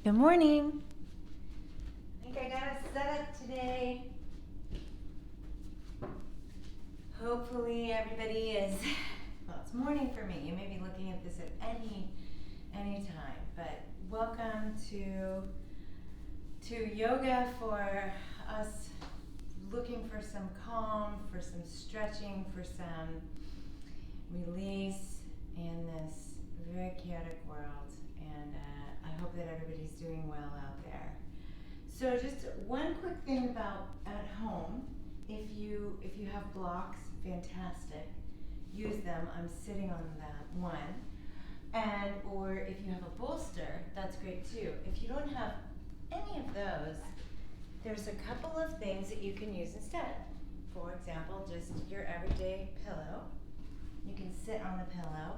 Good morning. I think I got a setup today. Hopefully everybody is, well, it's morning for me. You may be looking at this at any time, but welcome to yoga for us looking for some calm, for some stretching, for some release in this very chaotic world. And I hope that everybody's doing well out there. So just one quick thing about at home, if you have blocks, fantastic, use them. I'm sitting on that one. And or if you have a bolster, that's great too. If you don't have any of those, there's a couple of things that you can use instead. For example, just your everyday pillow. You can sit on the pillow.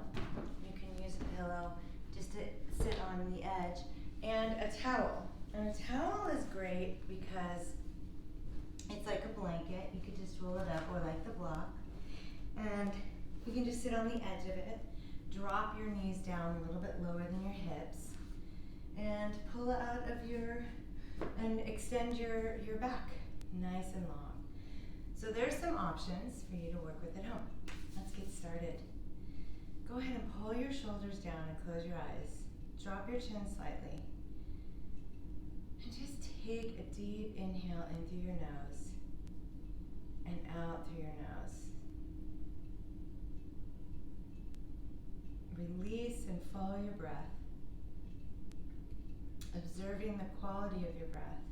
You can use a pillow just to sit on the edge. And a towel. And a towel is great because it's like a blanket. You could just roll it up, or like the block. And you can just sit on the edge of it. Drop your knees down a little bit lower than your hips. And pull out of and extend your back nice and long. So there's some options for you to work with at home. Let's get started. Go ahead and pull your shoulders down and close your eyes. Drop your chin slightly. And just take a deep inhale in through your nose and out through your nose. Release and follow your breath, observing the quality of your breath.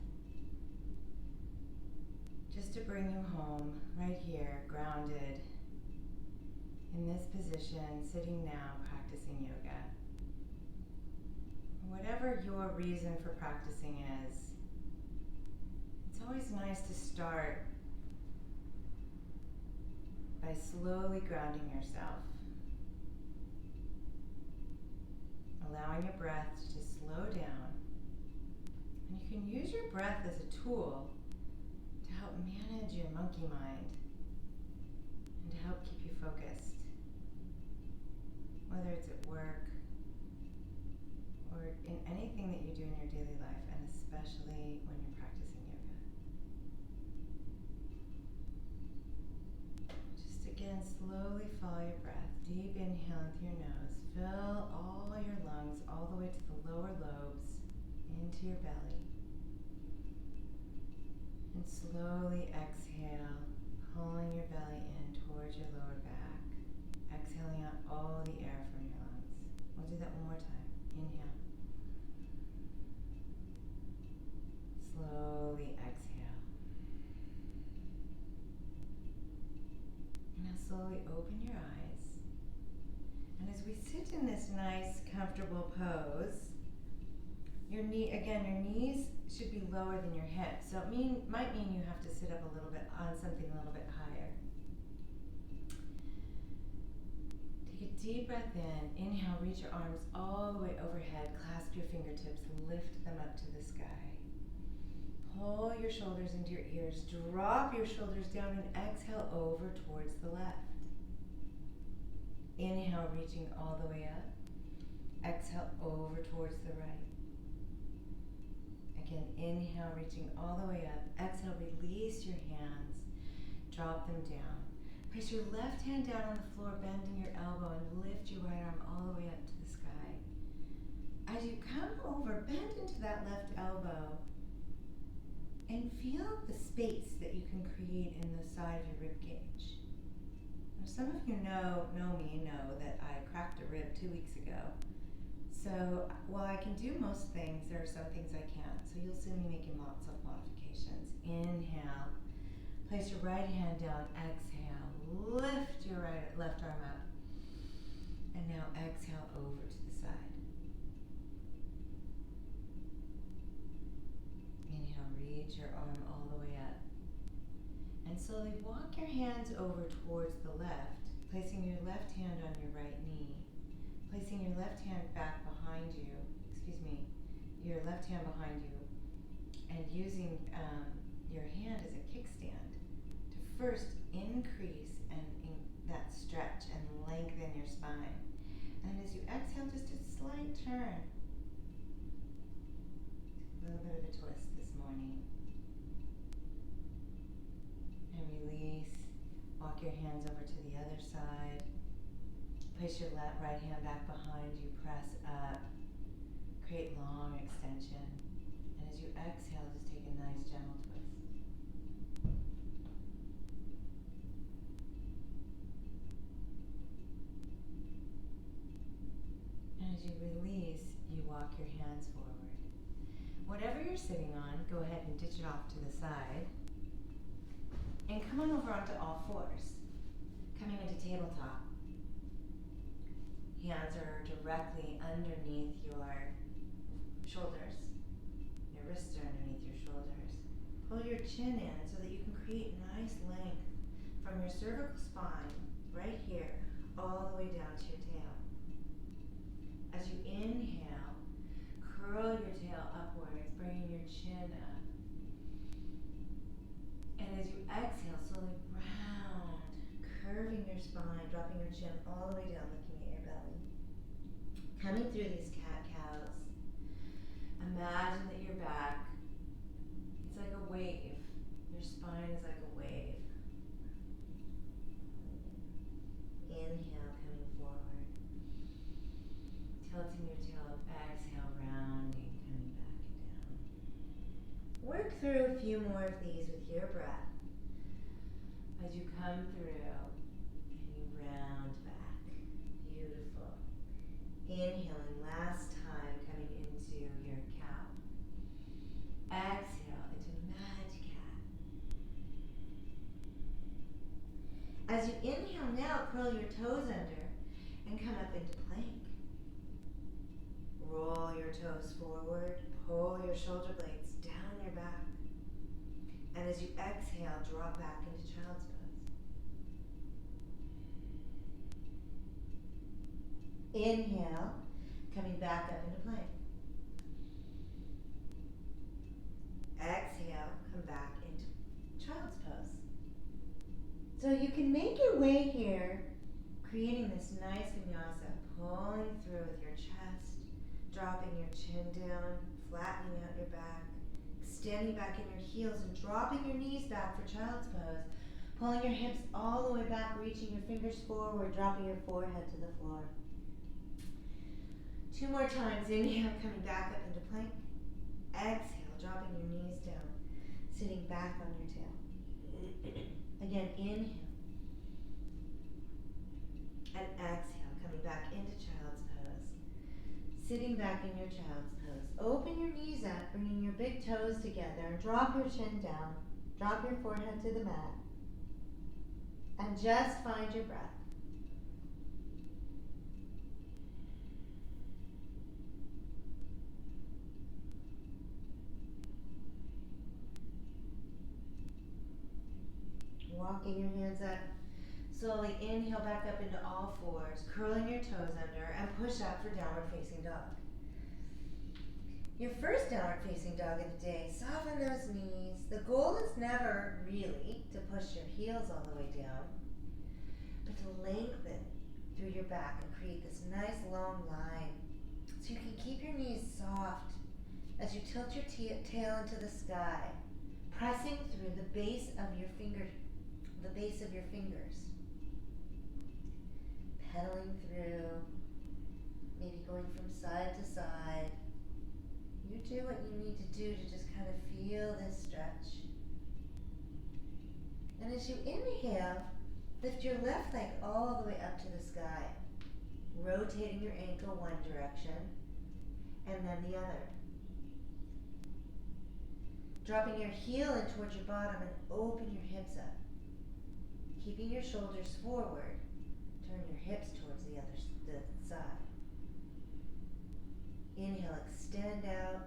Just to bring you home, right here, grounded, in this position, sitting now, practicing yoga. Whatever your reason for practicing is, it's always nice to start by slowly grounding yourself. Allowing your breath to just slow down. And you can use your breath as a tool to help manage your monkey mind and to help keep you focused. Whether it's at work or in anything that you do in your daily life, and especially when you're practicing yoga. Just again, slowly follow your breath. Deep inhale in through your nose. Fill all your lungs all the way to the lower lobes into your belly. And slowly exhale, pulling your belly in towards your lower back. Exhaling out all the air from your lungs. We'll do that one more time. Inhale. Slowly exhale. Now slowly open your eyes. And as we sit in this nice, comfortable pose, your knees should be lower than your hips. So it might mean you have to sit up a little bit on something a little bit higher. Take a deep breath in. Inhale, reach your arms all the way overhead. Clasp your fingertips, lift them up to the sky. Pull your shoulders into your ears. Drop your shoulders down and exhale over towards the left. Inhale, reaching all the way up. Exhale over towards the right. Again, inhale, reaching all the way up. Exhale, release your hands. Drop them down. Place your left hand down on the floor, bending your elbow, and lift your right arm all the way up to the sky. As you come over, bend into that left elbow and feel the space that you can create in the side of your rib cage. Now, some of you know that I cracked a rib 2 weeks ago. So while I can do most things, there are some things I can't. So you'll see me making lots of modifications. Inhale. Place your right hand down. Exhale. Lift your left arm up. And now exhale over to the side. Inhale. Reach your arm all the way up. And slowly walk your hands over towards the left, placing your left hand on your right knee. Placing your left hand back behind you, your left hand behind you, and using your hand as a kickstand to first increase that stretch and lengthen your spine. And as you exhale, just a slight turn. little bit of a twist this morning. And release. Walk your hands over to the other side. Place your right hand back behind you. Press up. Create long extension. And as you exhale, just take a nice gentle twist. And as you release, you walk your hands forward. Whatever you're sitting on, go ahead and ditch it off to the side. And come on over onto all fours. Coming into tabletop. Hands are directly underneath your shoulders. Your wrists are underneath your shoulders. Pull your chin in so that you can create nice length from your cervical spine, right here, all the way down to your tail. As you inhale, curl your tail upwards, bringing your chin up. And as you exhale, slowly round, curving your spine, dropping your chin all the way down, looking at your belly. Coming through these cat-cows, imagine that your back is like a wave. Your spine is like a wave. Inhale, coming forward. Tilting your tail up, exhale, rounding, coming back and down. Work through a few more of these with your breath. As you come through and you round back. Beautiful. Inhaling, last time, coming into your cow. Exhale into mad cat. As you inhale now, curl your toes under and come up into plank. Roll your toes forward, pull your shoulder blades down your back. And as you exhale, drop back into child's pose. Inhale, coming back up into plank. Exhale, come back into child's pose. So you can make your way here, creating this nice vinyasa, pulling through with your chest, dropping your chin down, flattening out your back, extending back in your heels and dropping your knees back for child's pose, pulling your hips all the way back, reaching your fingers forward, dropping your forehead to the floor. 2 more times. Inhale, coming back up into plank. Exhale, dropping your knees down, sitting back on your tail. Again, inhale. And exhale, coming back into child's pose. Sitting back in your child's pose. Open your knees up, bringing your big toes together, and drop your chin down. Drop your forehead to the mat. And just find your breath. Walking your hands up. Slowly inhale back up into all fours, curling your toes under, and push up for downward facing dog. Your first downward facing dog of the day, soften those knees. The goal is never really to push your heels all the way down, but to lengthen through your back and create this nice long line so you can keep your knees soft as you tilt your tail into the sky, pressing through the base of your fingers. Pedaling through, maybe going from side to side. You do what you need to do to just kind of feel this stretch. And as you inhale, lift your left leg all the way up to the sky, rotating your ankle one direction and then the other. Dropping your heel in towards your bottom and open your hips up. Keeping your shoulders forward, turn your hips towards the side. Inhale, extend out,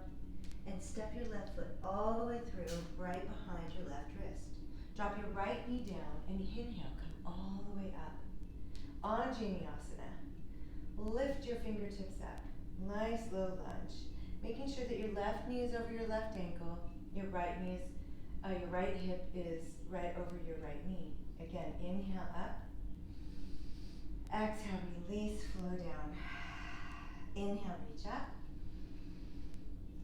and step your left foot all the way through, right behind your left wrist. Drop your right knee down, and inhale, come all the way up. Vinyasa. Lift your fingertips up. Nice low lunge. Making sure that your left knee is over your left ankle, your right hip is right over your right knee. Again, inhale up. Exhale, release, flow down. Inhale, reach up.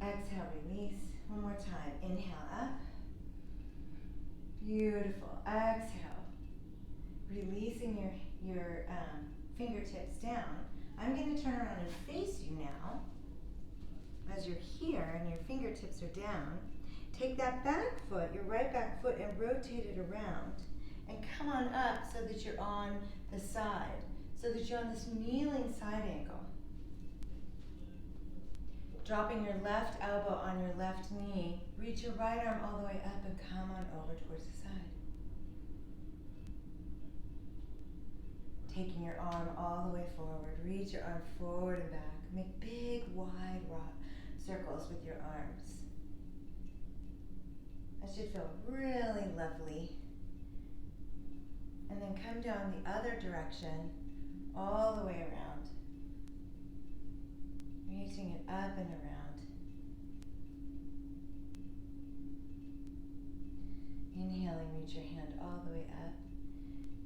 Exhale, release. One more time. Inhale up. Beautiful. Exhale. Releasing your fingertips down. I'm going to turn around and face you now. As you're here and your fingertips are down, take that back foot, your right back foot, and rotate it around. And come on up so that you're on the side, so that you're on this kneeling side angle. Dropping your left elbow on your left knee, reach your right arm all the way up and come on over towards the side. Taking your arm all the way forward, reach your arm forward and back. Make big, wide circles with your arms. That should feel really lovely. And then come down the other direction, all the way around. Reaching it up and around. Inhaling, reach your hand all the way up.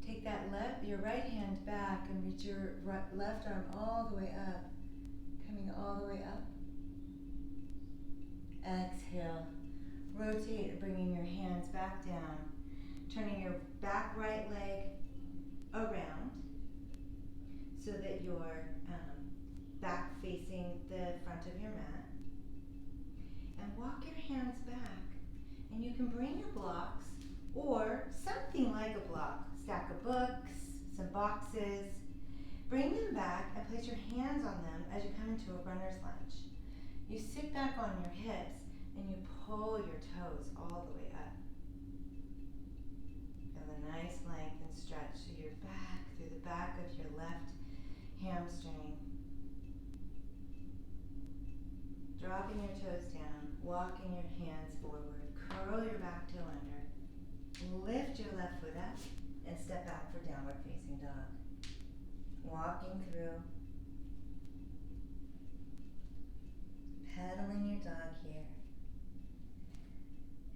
Take that your right hand back and reach your left arm all the way up. Coming all the way up. Exhale. Rotate, bringing your hands back down. Turning your back right leg around so that you're back facing the front of your mat. And walk your hands back. And you can bring your blocks or something like a block. Stack of books, some boxes. Bring them back and place your hands on them as you come into a runner's lunge. You sit back on your hips and you pull your toes all the way up. Feel a nice length and stretch through your back, through the back of your left hamstring. Dropping your toes down, walking your hands forward, curl your back toe under, lift your left foot up, and step back for downward facing dog. Walking through, pedaling your dog here.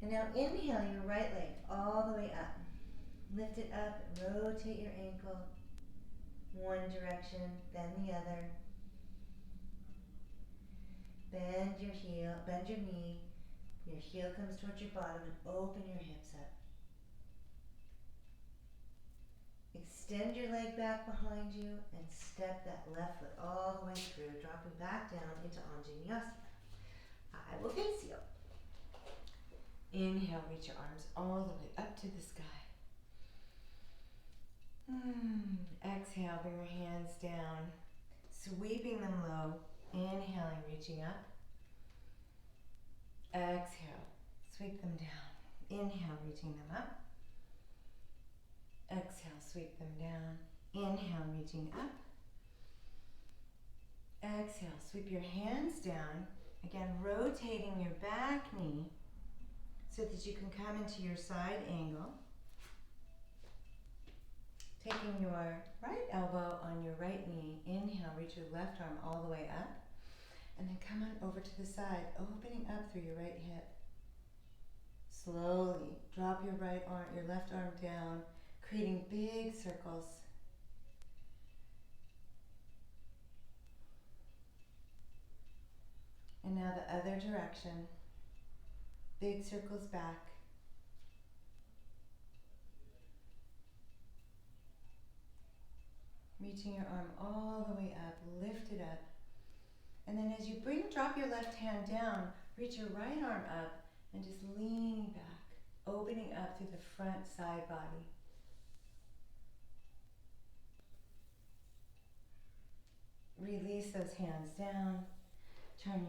And now inhale your right leg all the way up. Lift it up, rotate your ankle, one direction, then the other. Bend your heel, bend your knee. Your heel comes towards your bottom and open your hips up. Extend your leg back behind you and step that left foot all the way through, dropping back down into Vinyasa. I will face you. Inhale, reach your arms all the way up to the sky. Exhale, bring your hands down, sweeping them low. Inhaling, reaching up. Exhale, sweep them down. Inhale, reaching them up. Exhale, sweep them down. Inhale, reaching up. Exhale, sweep your hands down. Again, rotating your back knee so that you can come into your side angle. Taking your right elbow on your right knee. Inhale, reach your left arm all the way up. And then come on over to the side, opening up through your right hip. Slowly drop your left arm down, creating big circles. And now the other direction. Big circles back. Reaching your arm all the way up, lift it up. And then as you drop your left hand down, reach your right arm up and just leaning back, opening up through the front side body. Release those hands down, turn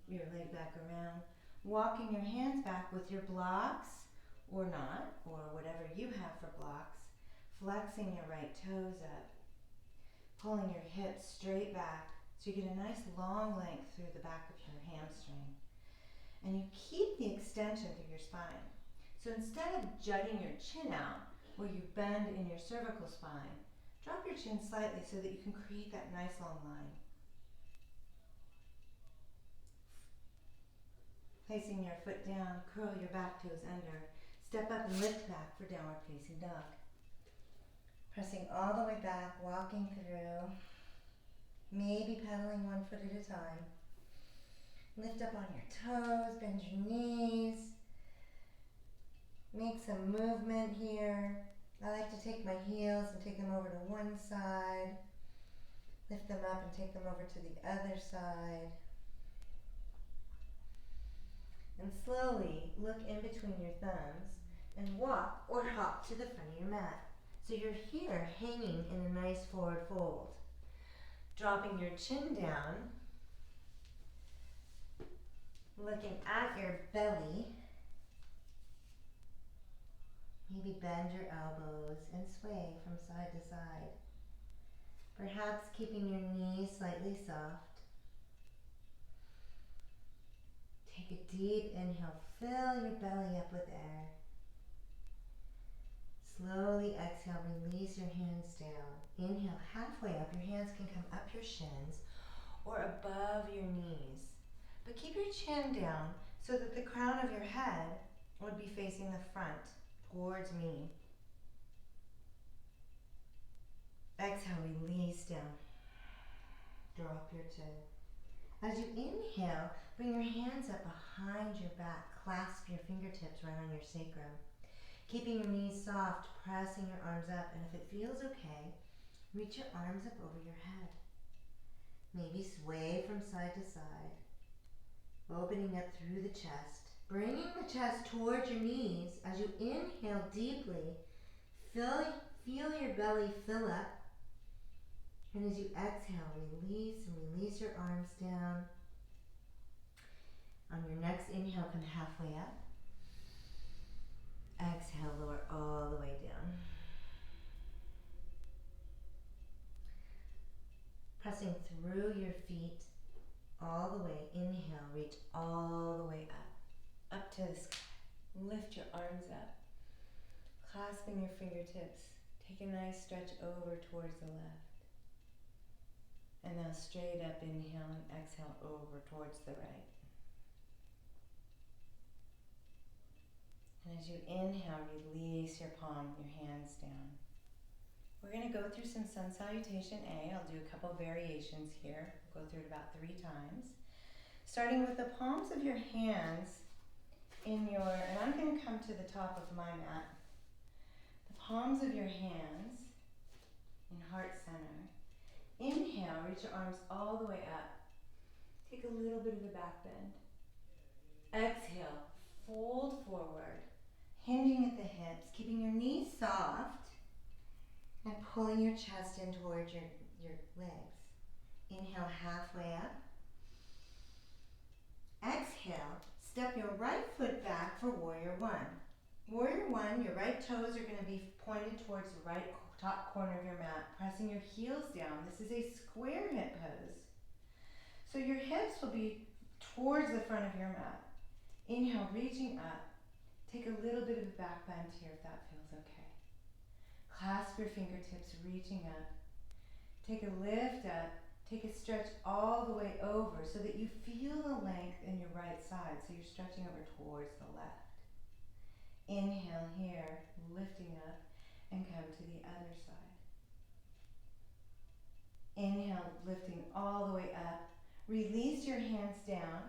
your leg back around, walking your hands back with your blocks or not, or whatever you have for blocks, flexing your right toes up, pulling your hips straight back so you get a nice long length through the back of your hamstring. And you keep the extension through your spine. So instead of jutting your chin out where you bend in your cervical spine, drop your chin slightly so that you can create that nice long line. Placing your foot down, curl your back toes under, step up and lift back for downward facing dog. Pressing all the way back, walking through, maybe pedaling one foot at a time. Lift up on your toes, bend your knees. Make some movement here. I like to take my heels and take them over to one side. Lift them up and take them over to the other side. And slowly look in between your thumbs and walk or hop to the front of your mat. So you're here hanging in a nice forward fold. Dropping your chin down, looking at your belly. Maybe bend your elbows and sway from side to side. Perhaps keeping your knees slightly soft. Take a deep inhale, fill your belly up with air. Slowly exhale, release your hands down. Inhale halfway up, your hands can come up your shins or above your knees. But keep your chin down so that the crown of your head would be facing the front towards me. Exhale, release down. Drop your chin. As you inhale, bring your hands up behind your back. Clasp your fingertips right on your sacrum. Keeping your knees soft, pressing your arms up, and if it feels okay, reach your arms up over your head. Maybe sway from side to side, opening up through the chest, bringing the chest towards your knees. As you inhale deeply, feel your belly fill up, and as you exhale, release your arms down. On your next inhale, come halfway up. Exhale, lower all the way down. Pressing through your feet all the way. Inhale, reach all the way up to the sky. Lift your arms up, clasping your fingertips. Take a nice stretch over towards the left. And now straight up, inhale and exhale over towards the right. And as you inhale, release your palm, your hands down. We're going to go through some sun salutation A. I'll do a couple variations here. We'll go through it about 3 times. Starting with the palms of your hands and I'm going to come to the top of my mat. The palms of your hands in heart center. Inhale, reach your arms all the way up. Take a little bit of a back bend. Exhale, fold forward, hinging at the hips, keeping your knees soft, and pulling your chest in towards your legs. Inhale, halfway up. Exhale, step your right foot back for warrior one. Warrior one, your right toes are going to be pointed towards the right top corner of your mat, pressing your heels down. This is a square hip pose. So your hips will be towards the front of your mat. Inhale, reaching up. Take a little bit of a back bend here if that feels okay. Clasp your fingertips, reaching up. Take a lift up. Take a stretch all the way over so that you feel the length in your right side. So you're stretching over towards the left. Inhale here, lifting up, and come to the other side. Inhale, lifting all the way up. Release your hands down,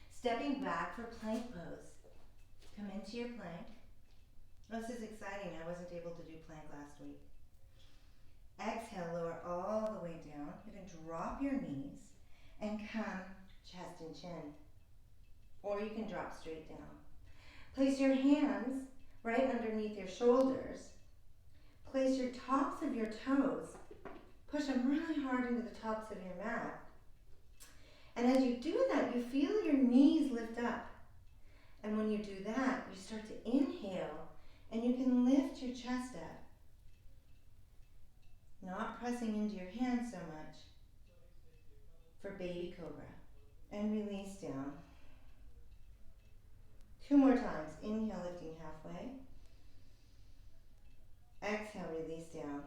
stepping back for plank pose. Come into your plank. Oh, this is exciting. I wasn't able to do plank last week. Exhale, lower all the way down. You're going to drop your knees and come chest and chin. Or you can drop straight down. Place your hands right underneath your shoulders. Place your tops of your toes. Push them really hard into the tops of your mat. And as you do that, you feel your knees lift up. And when you do that, you start to inhale and you can lift your chest up. Not pressing into your hands so much for baby cobra. And release down. 2 more times. Inhale, lifting halfway. Exhale, release down.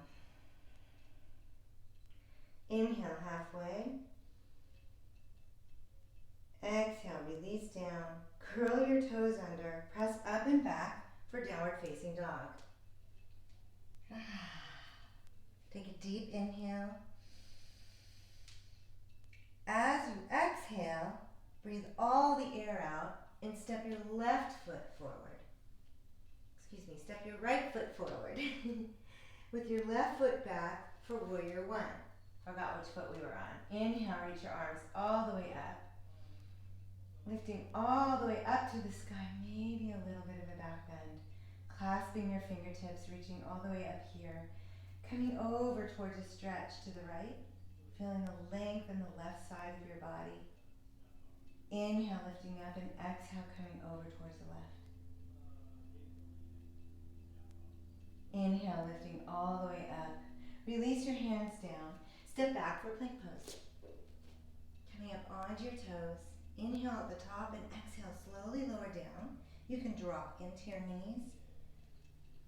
Inhale, halfway. Exhale, release down. Curl your toes under. Press up and back for downward facing dog. Take a deep inhale. As you exhale, Breathe all the air out and step your left foot forward. Excuse me, step your right foot forward. With your left foot back for warrior one. Forgot which foot we were on. Inhale, reach your arms all the way up. Lifting all the way up to the sky, maybe a little bit of a back bend. Clasping your fingertips, reaching all the way up here. Coming over towards a stretch to the right. Feeling the length in the left side of your body. Inhale, lifting up, and exhale, coming over towards the left. Inhale, lifting all the way up. Release your hands down. Step back for plank pose. Coming up onto your toes. Inhale at the top and exhale, slowly lower down. You can drop into your knees,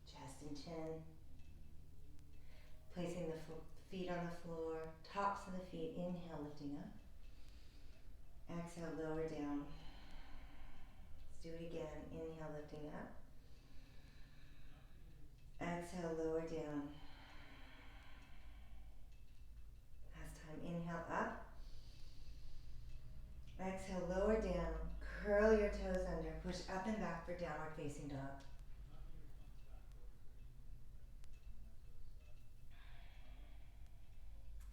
chest and chin. Placing the feet on the floor, tops of the feet. Inhale, lifting up. Exhale, lower down. Let's do it again. Inhale, lifting up. Exhale, lower down. Last time, inhale up. Exhale, lower down. Curl your toes under. Push up and back for downward facing dog.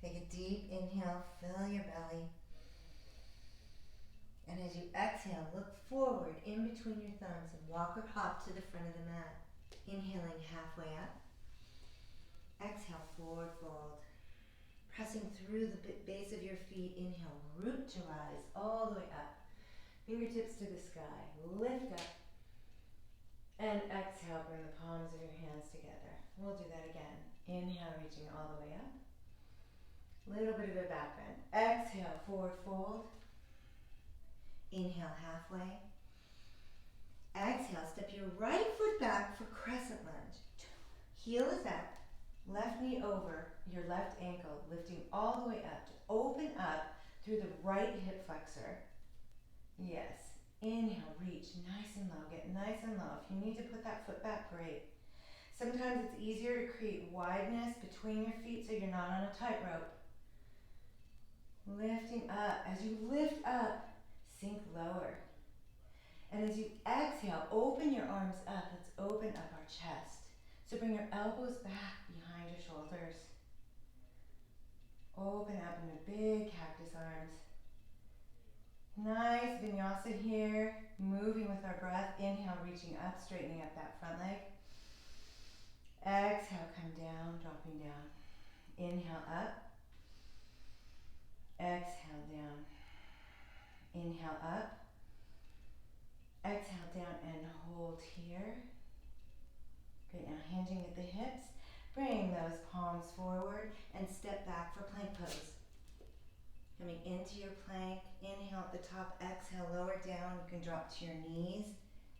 Take a deep inhale, fill your belly. And as you exhale, look forward in between your thumbs and walk or hop to the front of the mat. Inhaling halfway up. Exhale, forward fold. Pressing through the base of your feet. Inhale, root to rise all the way up. Fingertips to the sky. Lift up. And exhale, bring the palms of your hands together. We'll do that again. Inhale, reaching all the way up. Little bit of a back bend. Exhale, forward fold. Inhale, halfway. Exhale, step your right foot back for crescent lunge. Heel is up. Left knee over your left ankle, lifting all the way up to open up through the right hip flexor. Yes. Inhale, reach nice and low. Get nice and low. If you need to put that foot back, great. Sometimes it's easier to create wideness between your feet so you're not on a tightrope. Lifting up. As you lift up, sink lower. And as you exhale, open your arms up. Let's open up our chest. So bring your elbows back behind your shoulders. Open up into big cactus arms. Nice vinyasa here. Moving with our breath. Inhale, reaching up, straightening up that front leg. Exhale, come down, dropping down. Inhale, up. Exhale, down. Inhale, up. Exhale, down, and hold here. Great, now hinging at the hips. Bring those palms forward and step back for plank pose. Coming into your plank, inhale at the top, exhale, lower down. You can drop to your knees,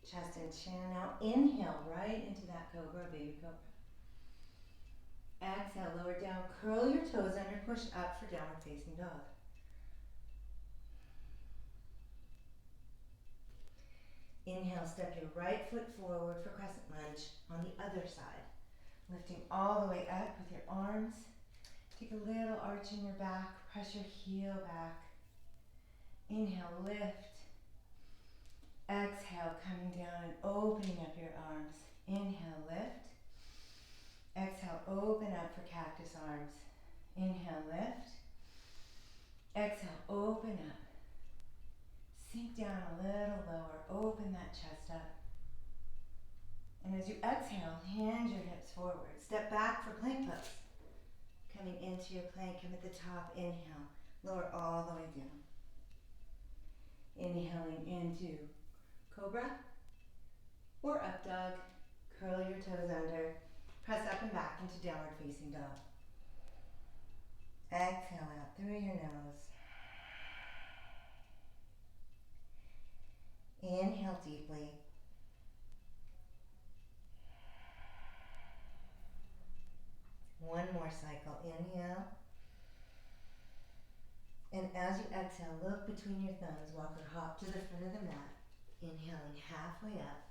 chest and chin. Now inhale right into that cobra, baby cobra. Exhale, lower down, curl your toes under, push up for downward facing dog. Inhale, step your right foot forward for crescent lunge on the other side. Lifting all the way up with your arms. Take a little arch in your back, press your heel back. Inhale, lift. Exhale, coming down and opening up your arms. Inhale, lift. Exhale, open up for cactus arms. Inhale, lift. Exhale, open up. Sink down a little lower, open that chest up. And as you exhale, hand your hips forward. Step back for plank pose. Coming into your plank, come at the top, inhale. Lower all the way down. Inhaling into cobra or up dog. Curl your toes under. Press up and back into downward facing dog. Exhale out through your nose. Inhale deeply. One more cycle. Inhale. And as you exhale, look between your thumbs. Walk or hop to the front of the mat. Inhaling halfway up.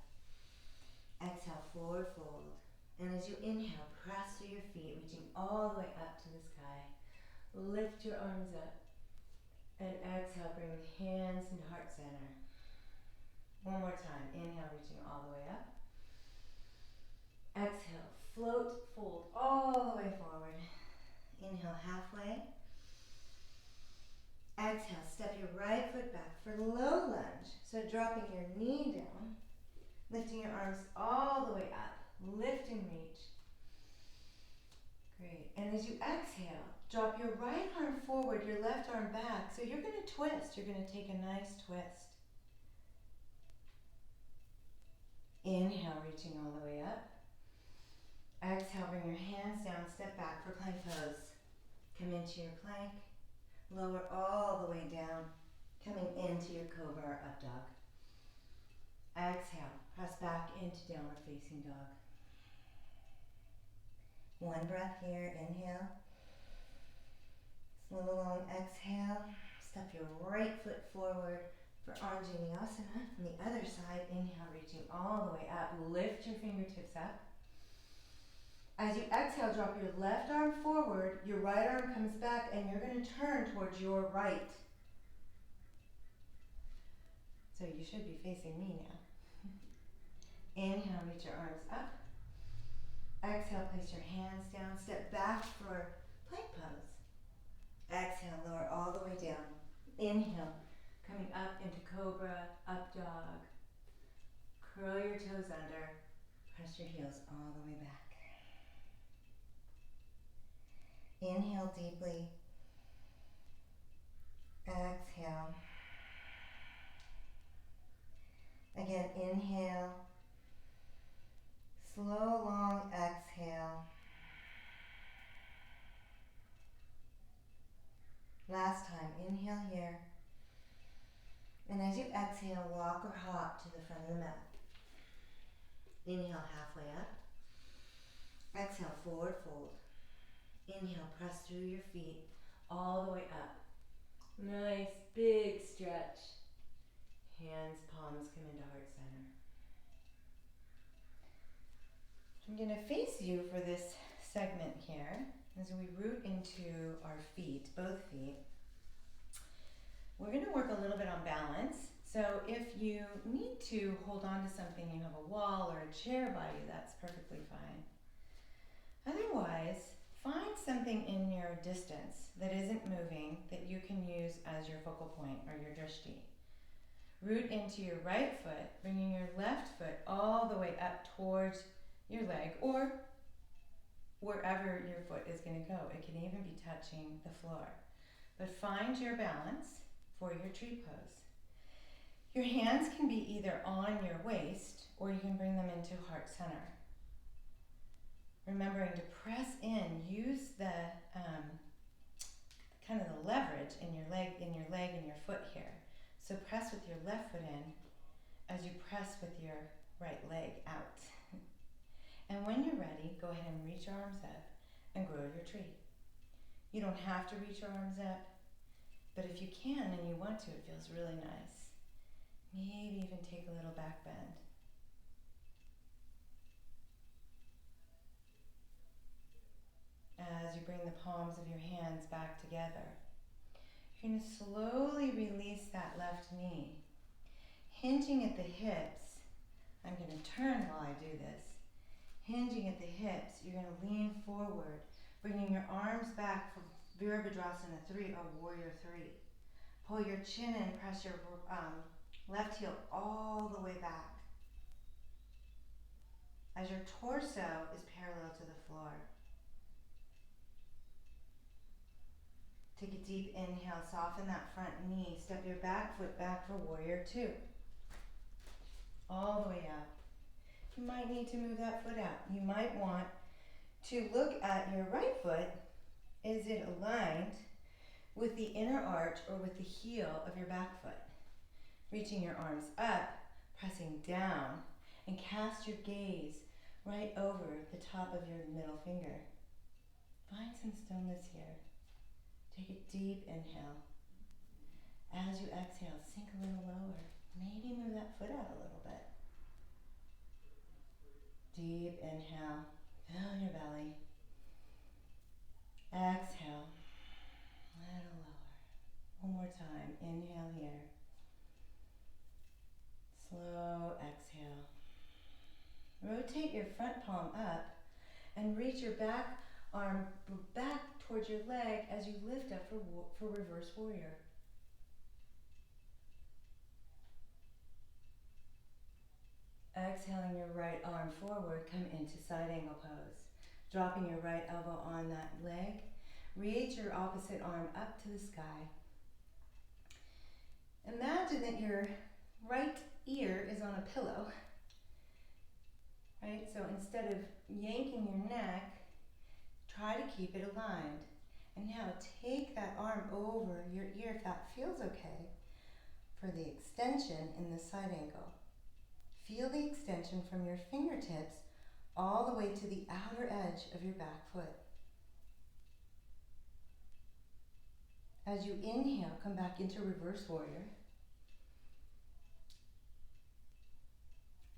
Exhale, forward fold. And as you inhale, press through your feet, reaching all the way up to the sky. Lift your arms up. And exhale, bring the hands into heart center. One more time. Inhale, reaching all the way up. Exhale, float, fold all the way forward. Inhale, halfway. Exhale, step your right foot back for low lunge. So dropping your knee down, lifting your arms all the way up. Lift and reach. Great. And as you exhale, drop your right arm forward, your left arm back. So you're going to twist. You're going to take a nice twist. Inhale, reaching all the way up. Exhale, bring your hands down, step back for plank pose. Come into your plank. Lower all the way down, coming into your cobra or up dog. Exhale, press back into downward facing dog. One breath here, inhale. Slow long exhale. Step your right foot forward for Vinyasa. From the other side, inhale, reaching all the way up. Lift your fingertips up. As you exhale, drop your left arm forward, your right arm comes back, and you're going to turn towards your right. So you should be facing me now. Inhale, reach your arms up. Exhale, place your hands down, step back for plank pose. Exhale, lower all the way down. Inhale, coming up into cobra, up dog. Curl your toes under, press your heels all the way back. Inhale deeply. Exhale. Again, inhale. Slow, long exhale. Last time, inhale here. And as you exhale, walk or hop to the front of the mat. Inhale, halfway up. Exhale, forward fold. Inhale, press through your feet all the way up. Nice big stretch. Hands, palms come into heart center. I'm going to face you for this segment here as we root into our feet, both feet. We're going to work a little bit on balance. So if you need to hold on to something, you have a wall or a chair by you, that's perfectly fine. Otherwise, find something in your distance that isn't moving that you can use as your focal point or your drishti. Root into your right foot, bringing your left foot all the way up towards your leg or wherever your foot is going to go. It can even be touching the floor. But find your balance for your tree pose. Your hands can be either on your waist or you can bring them into heart center. Remembering to press in, use the kind of the leverage in your leg and your foot here. So press with your left foot in as you press with your right leg out. And when you're ready, go ahead and reach your arms up and grow your tree. You don't have to reach your arms up, but if you can and you want to, it feels really nice. Maybe even take a little back bend. As you bring the palms of your hands back together, you're going to slowly release that left knee. Hinging at the hips, I'm going to turn while I do this. Hinging at the hips, you're going to lean forward, bringing your arms back for Virabhadrasana 3 or Warrior 3. Pull your chin in, press your left heel all the way back as your torso is parallel to the floor. Take a deep inhale, soften that front knee, step your back foot back for Warrior 2. All the way up. You might need to move that foot out. You might want to look at your right foot. Is it aligned with the inner arch or with the heel of your back foot? Reaching your arms up, pressing down, and cast your gaze right over the top of your middle finger. Find some stillness here. Take a deep inhale. As you exhale, sink a little lower. Maybe move that foot out a little bit. Deep inhale, fill your belly. Exhale, a little lower. One more time. your front palm up and reach your back arm back towards your leg as you lift up for reverse warrior. Exhaling your right arm forward, come into side angle pose. Dropping your right elbow on that leg, reach your opposite arm up to the sky. Imagine that your right ear is on a pillow, right? So instead of yanking your neck, try to keep it aligned. And now take that arm over your ear, if that feels okay, for the extension in the side angle. Feel the extension from your fingertips all the way to the outer edge of your back foot. As you inhale, come back into reverse warrior.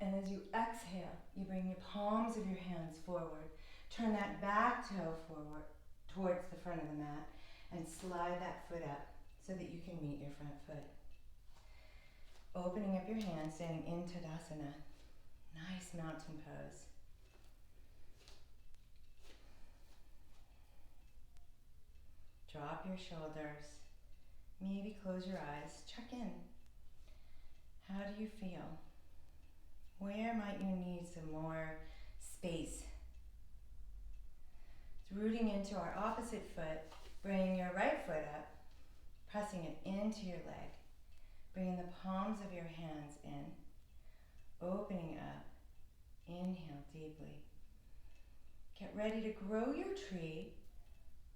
And as you exhale, you bring your palms of your hands forward. Turn that back toe forward towards the front of the mat and slide that foot up so that you can meet your front foot. Opening up your hands, standing in Tadasana. Nice mountain pose. Drop your shoulders. Maybe close your eyes. Check in. How do you feel? Where might you need some more space? It's rooting into our opposite foot. Bring your right foot up, pressing it into your leg. Bringing the palms of your hands in, opening up. Inhale deeply. Get ready to grow your tree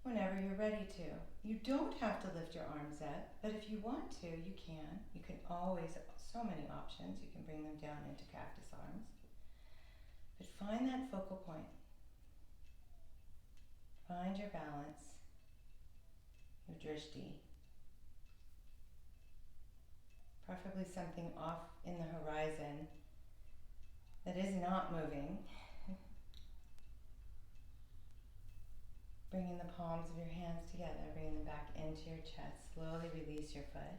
whenever you're ready to. You don't have to lift your arms up, but if you want to, you can. You can always, so many options. You can bring them down into cactus arms. But find that focal point. Find your balance, your drishti. Preferably something off in the horizon that is not moving. Bringing the palms of your hands together, bringing them back into your chest. Slowly release your foot.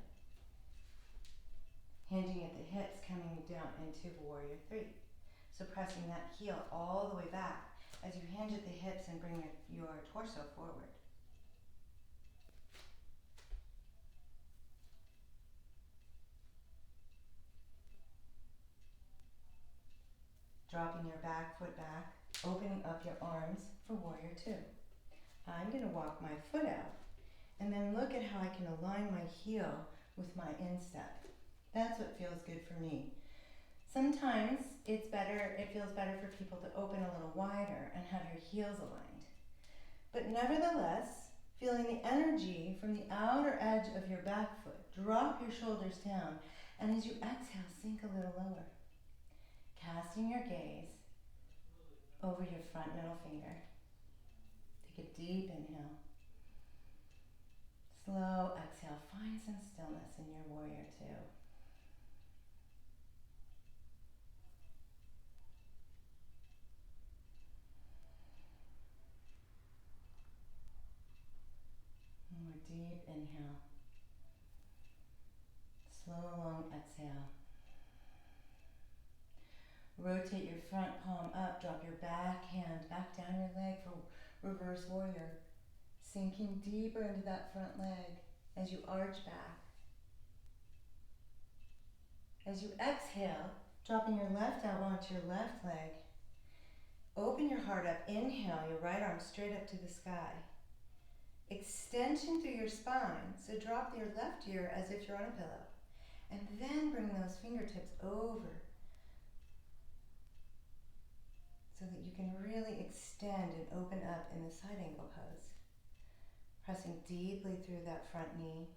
Hinging at the hips, coming down into warrior three. So pressing that heel all the way back as you hinge at the hips and bring your torso forward. Dropping your back foot back, opening up your arms for warrior two. I'm going to walk my foot out and then look at how I can align my heel with my instep. That's what feels good for me. Sometimes it feels better for people to open a little wider and have your heels aligned. But nevertheless, feeling the energy from the outer edge of your back foot, drop your shoulders down, and as you exhale, sink a little lower. Casting your gaze over your front middle finger. Take a deep inhale. Slow exhale. Find some stillness in your warrior two. More deep inhale. Slow, long exhale. Rotate your front palm up, drop your back hand back down your leg for reverse warrior. Sinking deeper into that front leg as you arch back. As you exhale, dropping your left elbow onto your left leg. Open your heart up, inhale, your right arm straight up to the sky. Extension through your spine, so drop your left ear as if you're on a pillow. And then bring those fingertips over so that you can really extend and open up in the side angle pose. Pressing deeply through that front knee.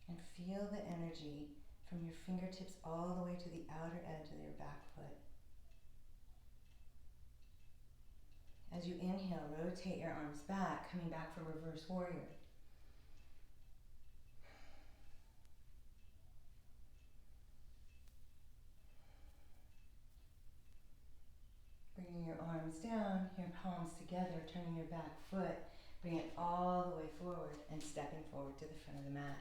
And feel the energy from your fingertips all the way to the outer edge of your back foot. As you inhale, rotate your arms back, coming back for reverse warrior. Bringing your arms down, your palms together, turning your back foot, bring it all the way forward and stepping forward to the front of the mat.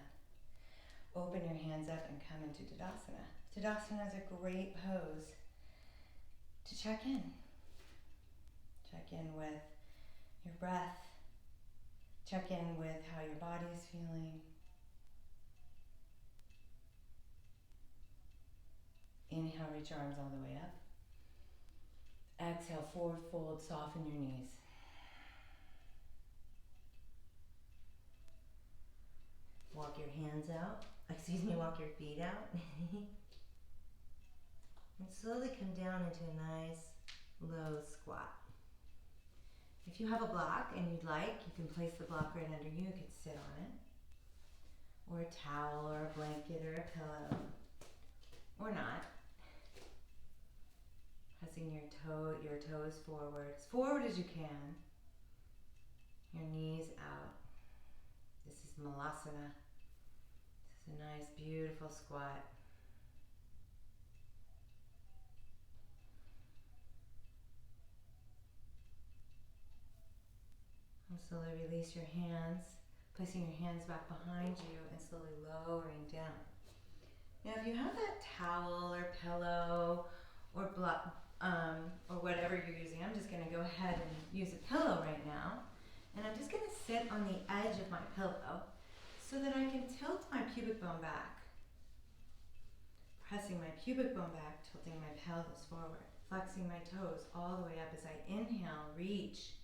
open your hands up and come into Tadasana. Tadasana is a great pose to check in. Check in with your breath. Check in with how your body is feeling. Inhale, reach your arms all the way up. Exhale, forward fold, soften your knees. Walk your hands out. Walk your feet out. And slowly come down into a nice low squat. If you have a block and you'd like, you can place the block right under you. You could sit on it. Or a towel or a blanket or a pillow. Or not. Pressing your toes forward. As forward as you can. Your knees out. This is Malasana. This is a nice, beautiful squat. And slowly release your hands, placing your hands back behind you and slowly lowering down. Now if you have that towel or pillow or whatever you're using, I'm just going to go ahead and use a pillow right now. And I'm just going to sit on the edge of my pillow so that I can tilt my pubic bone back. Pressing my pubic bone back, tilting my pelvis forward, flexing my toes all the way up as I inhale, reach.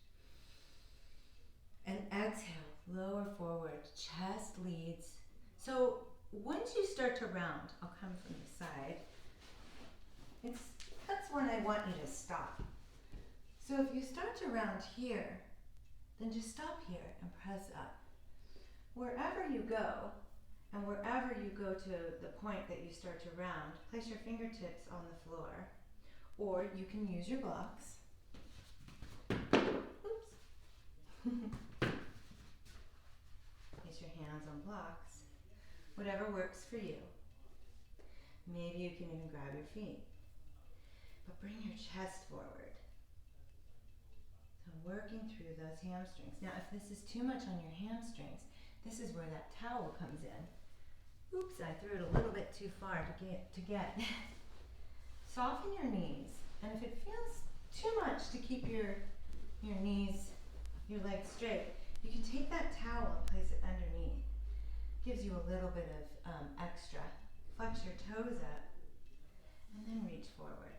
And exhale, lower forward, chest leads. So once you start to round, I'll come from the side. That's when I want you to stop. So if you start to round here, then just stop here and press up. Wherever you go, and wherever you go to the point that you start to round, place your fingertips on the floor, or you can use your blocks. Oops. Place your hands on blocks, whatever works for you. Maybe you can even grab your feet. But bring your chest forward. So working through those hamstrings. Now if this is too much on your hamstrings, this is where that towel comes in. Oops, I threw it a little bit too far to get. Soften your knees. And if it feels too much to keep your knees, your legs straight, you can take that towel and place it underneath. Gives you a little bit of extra. Flex your toes up and then reach forward.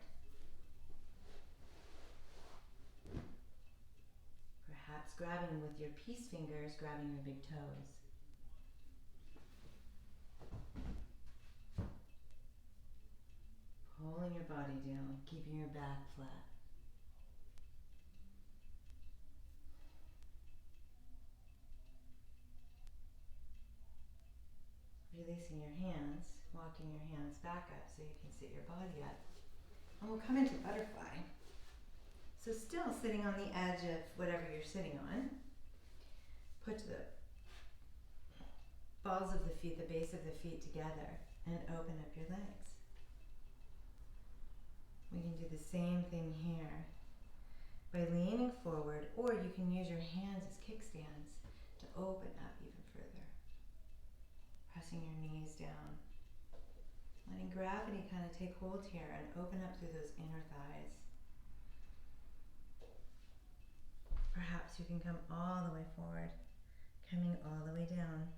Perhaps grabbing with your peace fingers, grabbing your big toes. Pulling your body down, keeping your back flat. Releasing your hands, walking your hands back up so you can sit your body up. And we'll come into butterfly. So still sitting on the edge of whatever you're sitting on. Put the balls of the feet, the base of the feet together and open up your legs. We can do the same thing here by leaning forward, or you can use your hands as kickstands to open up even further. Pressing your knees down. Letting gravity kind of take hold here and open up through those inner thighs. Perhaps you can come all the way forward, coming all the way down.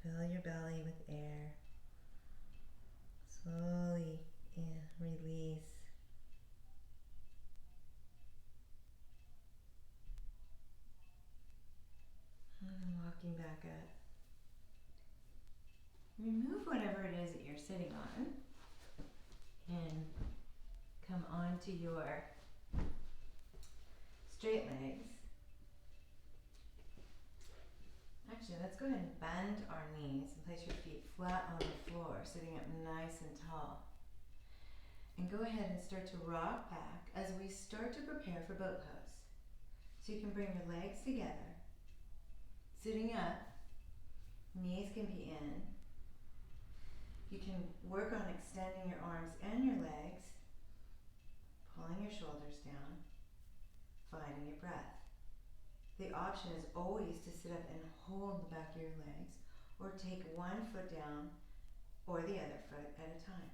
Fill your belly with air. Slowly release. And then walking back up. Remove whatever it is that you're sitting on and come onto your straight legs. Actually, let's go ahead and bend our knees and place your feet flat on the floor, sitting up nice and tall. And go ahead and start to rock back as we start to prepare for boat pose. So you can bring your legs together, sitting up, knees can be in. You can work on extending your arms and your legs, pulling your shoulders down, finding your breath. The option is always to sit up and hold the back of your legs, or take one foot down or the other foot at a time.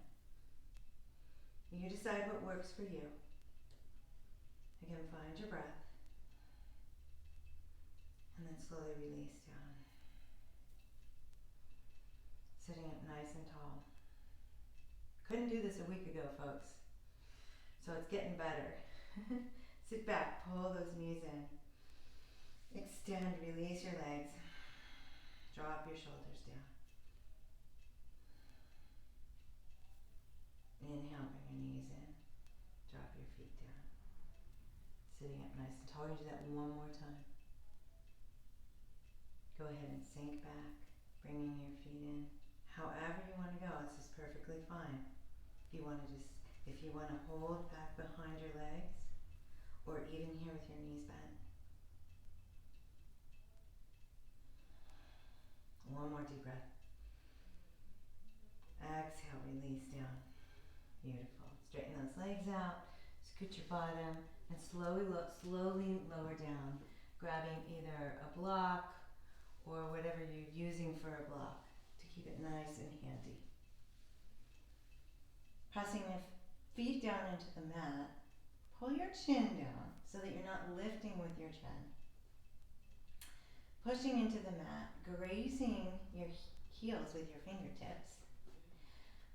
You decide what works for you. Again, find your breath. And then slowly release down. Sitting up nice and tall. Couldn't do this a week ago, folks. So it's getting better. Sit back, pull those knees in. Extend, release your legs. Drop your shoulders down. Inhale, bring your knees in. Drop your feet down. Sitting up nice and tall. You do that one more time. Go ahead and sink back, bringing your feet in. However you want to go, this is perfectly fine. If you want to hold back behind your legs, or even here with your knees bent. One more deep breath. Exhale, release down. Beautiful. Straighten those legs out, scoot your bottom, and slowly lower down, grabbing either a block or whatever you're using for a block to keep it nice and handy. Pressing your feet down into the mat, pull your chin down so that you're not lifting with your chin. Pushing into the mat, grazing your heels with your fingertips.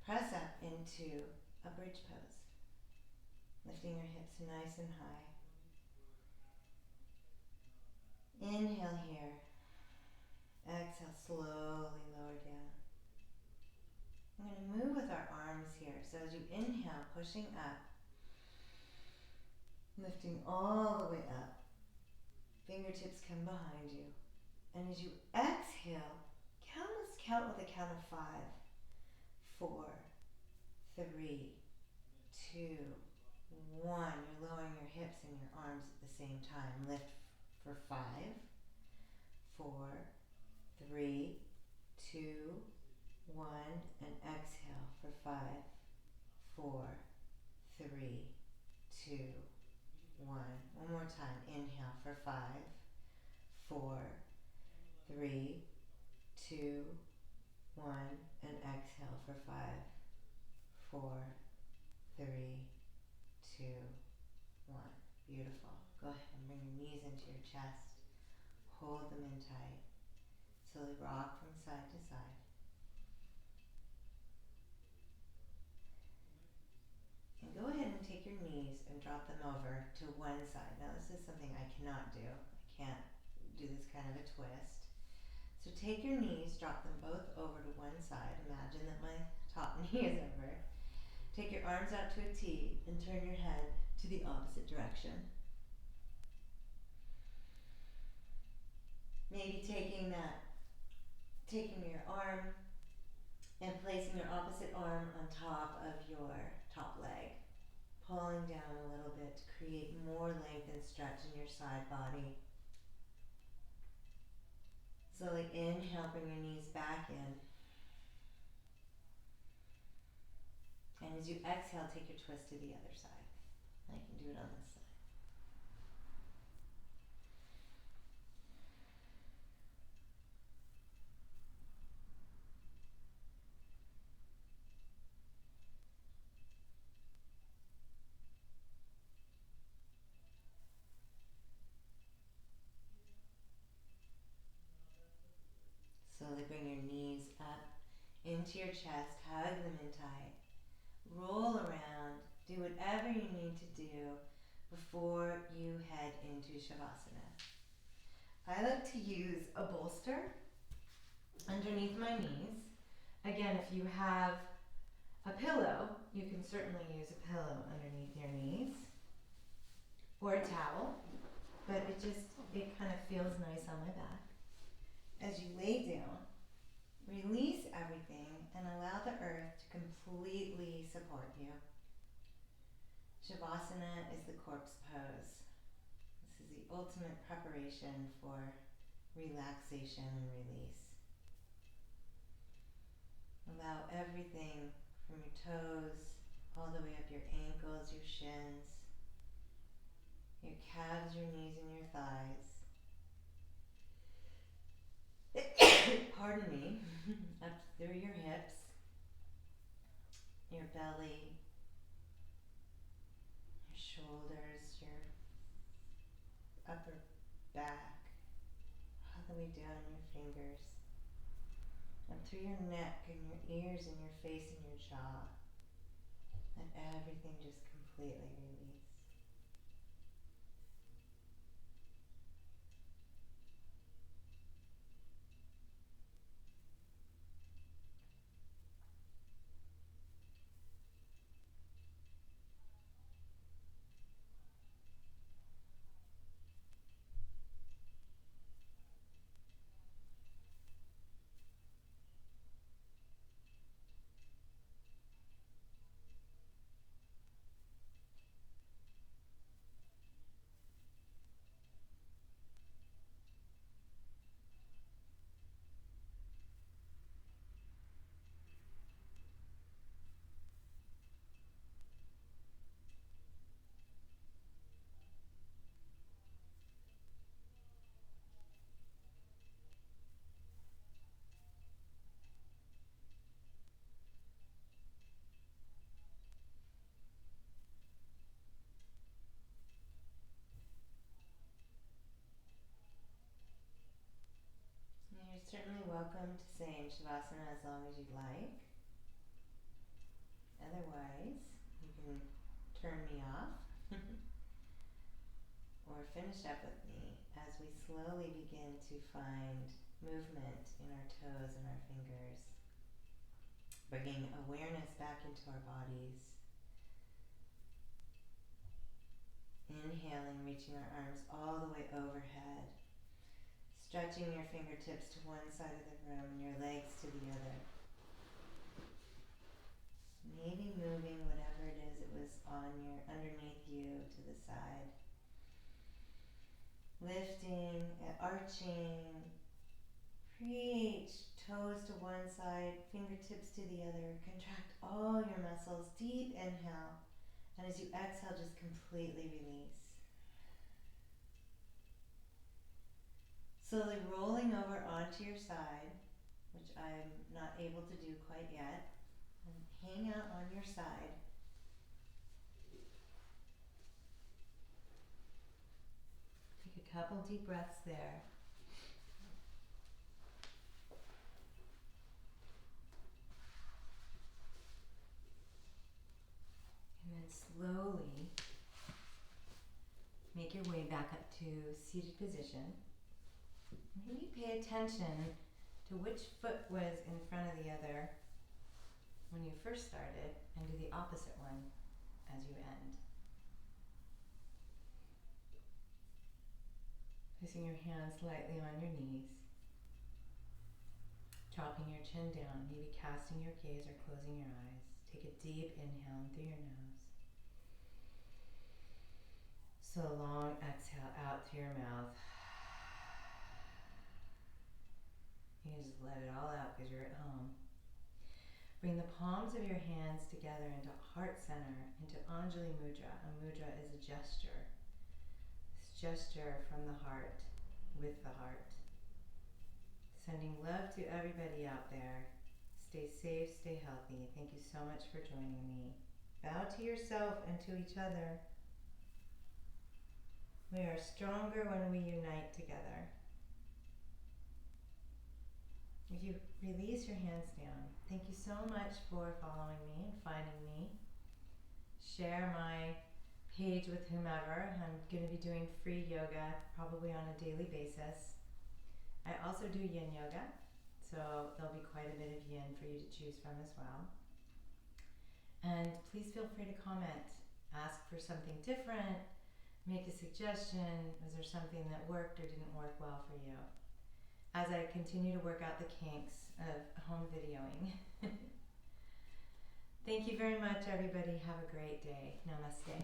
Press up into a bridge pose. Lifting your hips nice and high. Inhale here. Exhale, slowly lower down. I'm going to move with our arms here. So as you inhale, pushing up, lifting all the way up. Fingertips come behind you. And as you exhale, let's count with a count of 5, 4, 3, 2, 1. You're lowering your hips and your arms at the same time. Lift for 5, 4, 3, 2, 1, and exhale for 5, 4, 3, 2, 1. One more time. Inhale for 5, 4, 3, 2, 1, and exhale for 5, 4, 3, 2, 1. Beautiful. Go ahead and bring your knees into your chest. Hold them in tight. Slowly rock from side to side. And go ahead and take your knees and drop them over to one side. Now this is something I cannot do. I can't do this kind of a twist. So take your knees, drop them both over to one side. Imagine that my top knee is over. Take your arms out to a T and turn your head to the opposite direction. Maybe taking your arm and placing your opposite arm on top of your top leg. Pulling down a little bit to create more length and stretch in your side body. Slowly inhale, bring your knees back in. And as you exhale, take your twist to the other side. I can do it on this side. Slowly bring your knees up into your chest, hug them in tight. Roll around, do whatever you need to do before you head into Shavasana. I like to use a bolster underneath my knees. Again, if you have a pillow, you can certainly use a pillow underneath your knees or a towel, but it kind of feels nice on my back. As you lay down, release everything and allow the earth to completely support you. Shavasana is the corpse pose. This is the ultimate preparation for relaxation and release. Allow everything from your toes all the way up your ankles, your shins, your calves, your knees, and your thighs. Pardon me. Up through your hips, your belly, your shoulders, your upper back, all the way down your fingers, up through your neck and your ears and your face and your jaw. Let everything just completely release. You're certainly welcome to stay in Shavasana as long as you'd like. Otherwise, you can turn me off or finish up with me as we slowly begin to find movement in our toes and our fingers, bringing awareness back into our bodies. Inhaling, reaching our arms all the way overhead, stretching your fingertips to one side of the room and your legs to the other. Maybe moving whatever it is that was underneath you to the side. Lifting, arching, reach, toes to one side, fingertips to the other. Contract all your muscles, deep inhale. And as you exhale, just completely release. Slowly rolling over onto your side, which I'm not able to do quite yet. And hang out on your side. Take a couple deep breaths there. And then slowly make your way back up to seated position. Maybe pay attention to which foot was in front of the other when you first started, and do the opposite one as you end. Placing your hands lightly on your knees, dropping your chin down, maybe casting your gaze or closing your eyes. Take a deep inhale in through your nose. So long exhale out through your mouth. You can just let it all out because you're at home. Bring the palms of your hands together into heart center, into Anjali Mudra. A mudra is a gesture. This gesture from the heart, with the heart. Sending love to everybody out there. Stay safe, stay healthy. Thank you so much for joining me. Bow to yourself and to each other. We are stronger when we unite together. If you release your hands down, thank you so much for following me and finding me. Share my page with whomever. I'm going to be doing free yoga probably on a daily basis. I also do yin yoga, so there'll be quite a bit of yin for you to choose from as well. And please feel free to comment. Ask for something different. Make a suggestion. Was there something that worked or didn't work well for you? As I continue to work out the kinks of home videoing. Thank you very much, everybody. Have a great day. Namaste.